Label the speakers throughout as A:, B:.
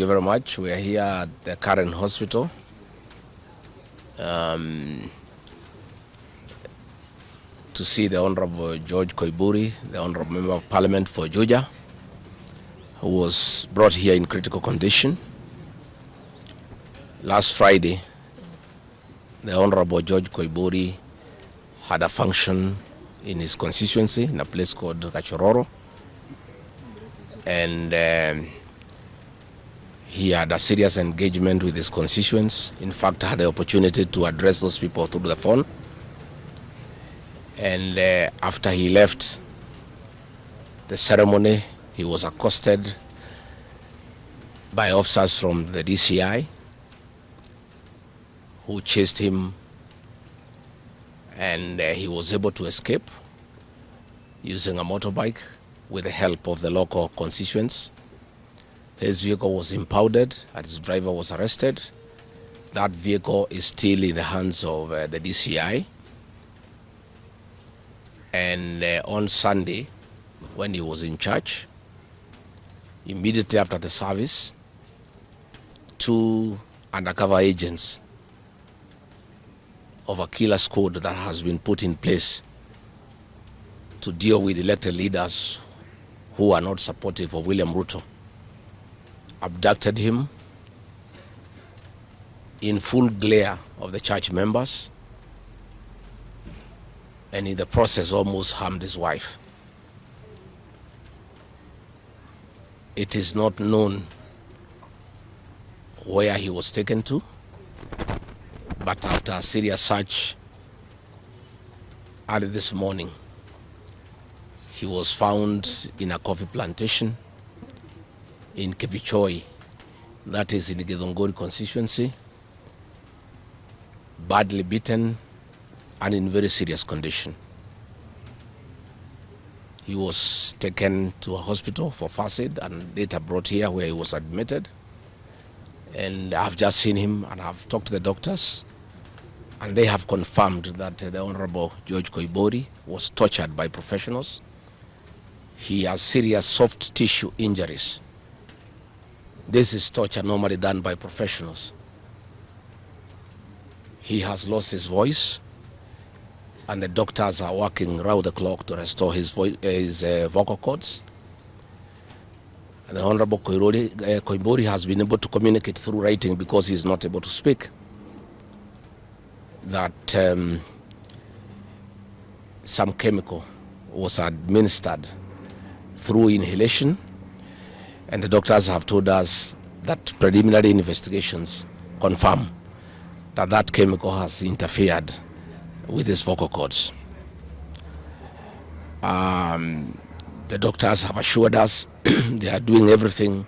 A: Thank you very much. We are here at the current hospital to see the Honorable George Koimburi, the Honorable Member of Parliament for Juja, who was brought here in critical condition. Last Friday, the Honorable George Koimburi had a function in his constituency in a place called Kachororo, and he had a serious engagement with his constituents. In fact, I had the opportunity to address those people through the phone. And after he left the ceremony, he was accosted by officers from the DCI who chased him, and he was able to escape using a motorbike with the help of the local constituents. His vehicle was impounded and his driver was arrested. That vehicle is still in the hands of the DCI. And on Sunday, when he was in church, immediately after the service, 2 undercover agents of a killer squad that has been put in place to deal with elected leaders who are not supportive of William Ruto abducted him in full glare of the church members, and in the process almost harmed his wife. It is not known where he was taken to, but after a serious search early this morning, he was found in a coffee plantation in Kibichoi, that is in the Githunguri constituency, badly beaten and in very serious condition. He was taken to a hospital for first aid and later brought here where he was admitted. And I've just seen him and I've talked to the doctors, and they have confirmed that the Honorable George Koimburi was tortured by professionals. He has serious soft tissue injuries. This is torture normally done by professionals. He has lost his voice, and the doctors are working round the clock to restore his vocal cords. And the Honorable Koimburi has been able to communicate through writing because he is not able to speak. That some chemical was administered through inhalation, and the doctors have told us that preliminary investigations confirm that that chemical has interfered with his vocal cords. The doctors have assured us they are doing everything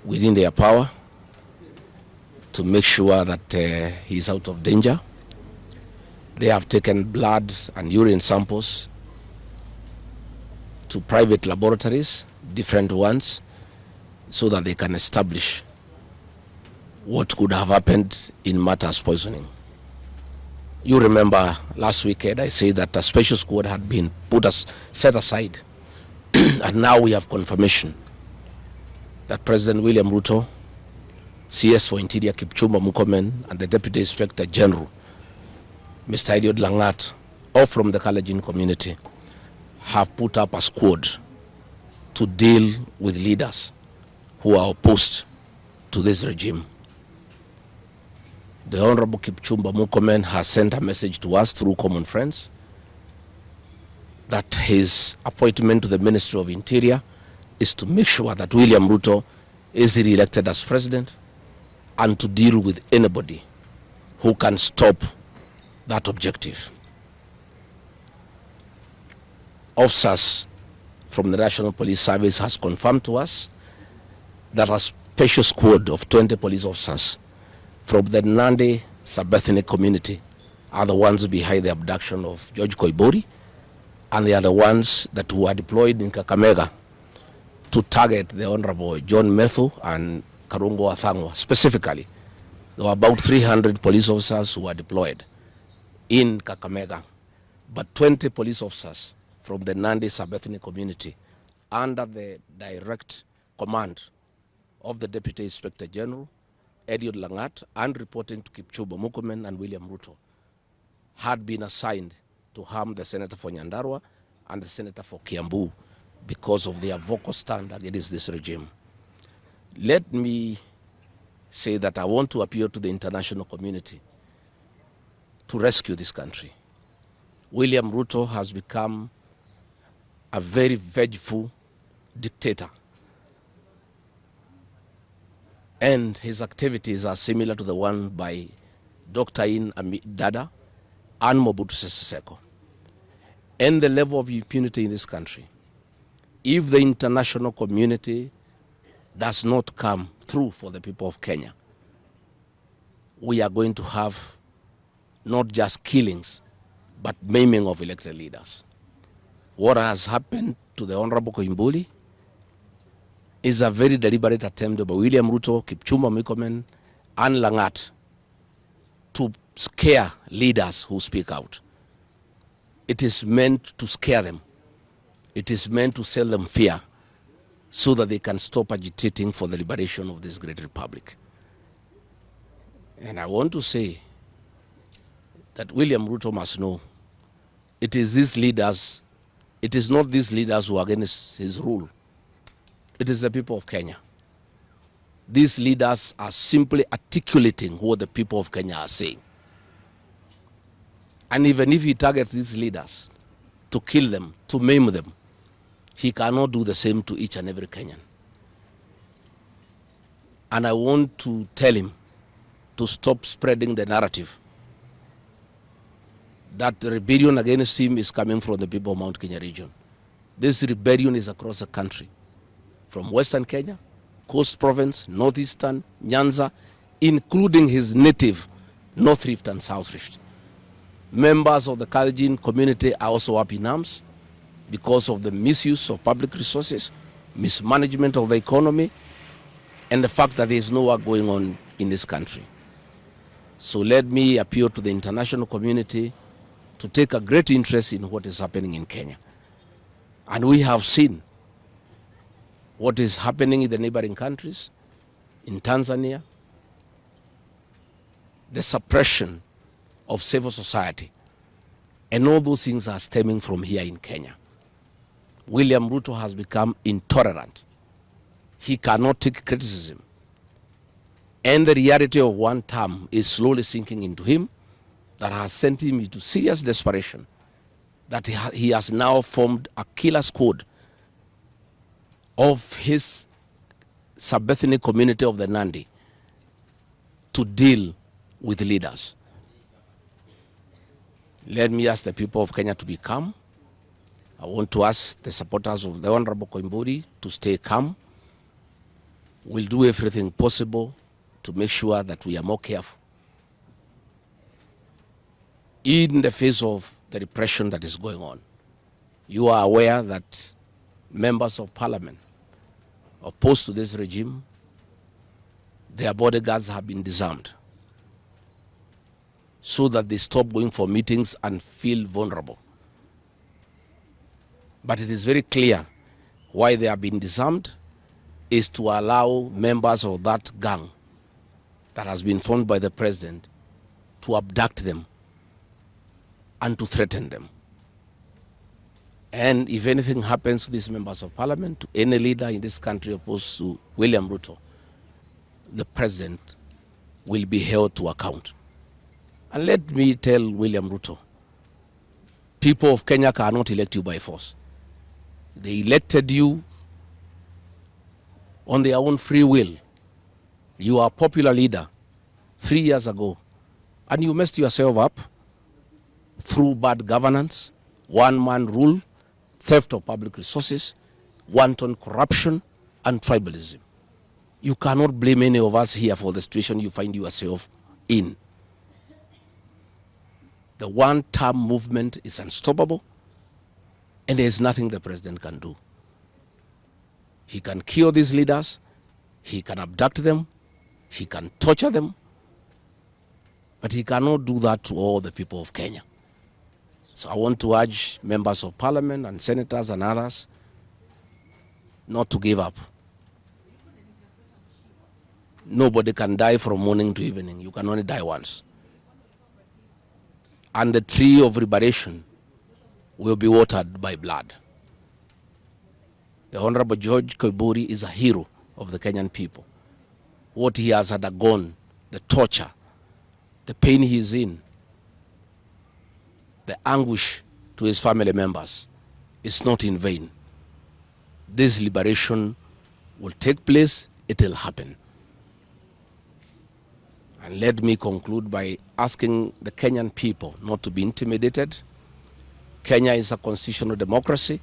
A: within their power to make sure that he is out of danger. They have taken blood and urine samples to private laboratories, different ones, so that they can establish what could have happened in matters poisoning. You remember last weekend I said that a special squad had been set aside, and now we have confirmation that President William Ruto, CS for Interior Kipchumba Murkomen, and the Deputy Inspector General, Mr. Eliud Langat, all from the Kalenjin community, have put up a squad to deal with leaders who are opposed to this regime. The Honorable Kipchumba Murkomen has sent a message to us through common friends that his appointment to the Ministry of Interior is to make sure that William Ruto is re-elected as president and to deal with anybody who can stop that objective. Officers from the National Police Service has confirmed to us that a special squad of 20 police officers from the Nandi sub-ethnic community are the ones behind the abduction of George Koimburi, and they are the ones that were deployed in Kakamega to target the Honorable John Methu and Karungo Athangwa. Specifically, there were about 300 police officers who were deployed in Kakamega, but 20 police officers from the Nandi sub-ethnic community under the direct command of the Deputy Inspector General, Eliud Langat, and reporting to Kipchumba Murkomen and William Ruto had been assigned to harm the Senator for Nyandarua and the Senator for Kiambu because of their vocal stand against this regime. Let me say that I want to appeal to the international community to rescue this country. William Ruto has become a very vengeful dictator, and his activities are similar to the one by Dr. In Dada and Mobutu Sese Seko. And the level of impunity in this country, if the international community does not come through for the people of Kenya, we are going to have not just killings, but maiming of elected leaders. What has happened to the Honorable Koimburi is a very deliberate attempt by William Ruto, Kipchumba Murkomen, and Langat to scare leaders who speak out. It is meant to scare them. It is meant to sell them fear so that they can stop agitating for the liberation of this great republic. And I want to say that William Ruto must know it is these leaders, it is not these leaders who are against his rule. It is the people of Kenya. These leaders are simply articulating what the people of Kenya are saying. And even if he targets these leaders to kill them, to maim them, he cannot do the same to each and every Kenyan. And I want to tell him to stop spreading the narrative that the rebellion against him is coming from the people of Mount Kenya region. This rebellion is across the country, from Western Kenya, Coast Province, Northeastern, Nyanza, including his native North Rift and South Rift. Members of the Kalenjin community are also up in arms because of the misuse of public resources, mismanagement of the economy, and the fact that there is no work going on in this country. So let me appeal to the international community to take a great interest in what is happening in Kenya. And we have seen what is happening in the neighboring countries, in Tanzania, the suppression of civil society, and all those things are stemming from here in Kenya. William Ruto has become intolerant. He cannot take criticism. And the reality of one term is slowly sinking into him, that has sent him into serious desperation, that he has now formed a killer squad of his sub-ethnic community of the Nandi to deal with leaders. Let me ask the people of Kenya to be calm. I want to ask the supporters of the Honorable Koimburi to stay calm. We'll do everything possible to make sure that we are more careful in the face of the repression that is going on. You are aware that members of parliament opposed to this regime, their bodyguards have been disarmed so that they stop going for meetings and feel vulnerable. But it is very clear why they have been disarmed is to allow members of that gang that has been formed by the president to abduct them and to threaten them. And if anything happens to these members of parliament, to any leader in this country opposed to William Ruto, the president will be held to account. And let me tell William Ruto, people of Kenya cannot elect you by force. They elected you on their own free will. You are a popular leader 3 years ago, and you messed yourself up through bad governance, one-man rule, theft of public resources, wanton corruption, and tribalism. You cannot blame any of us here for the situation you find yourself in. The one-term movement is unstoppable, and there is nothing the president can do. He can kill these leaders, he can abduct them, he can torture them, but he cannot do that to all the people of Kenya. So I want to urge members of parliament and senators and others not to give up. Nobody can die from morning to evening. You can only die once. And the tree of liberation will be watered by blood. The Honorable George Koimburi is a hero of the Kenyan people. What he has undergone, the torture, the pain he is in, the anguish to his family members is not in vain. This liberation will take place, it will happen. And let me conclude by asking the Kenyan people not to be intimidated. Kenya is a constitutional democracy.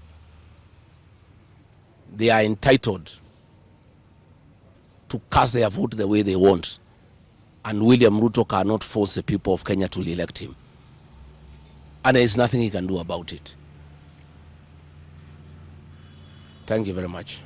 A: They are entitled to cast their vote the way they want. And William Ruto cannot force the people of Kenya to elect him. And there is nothing he can do about it. Thank you very much.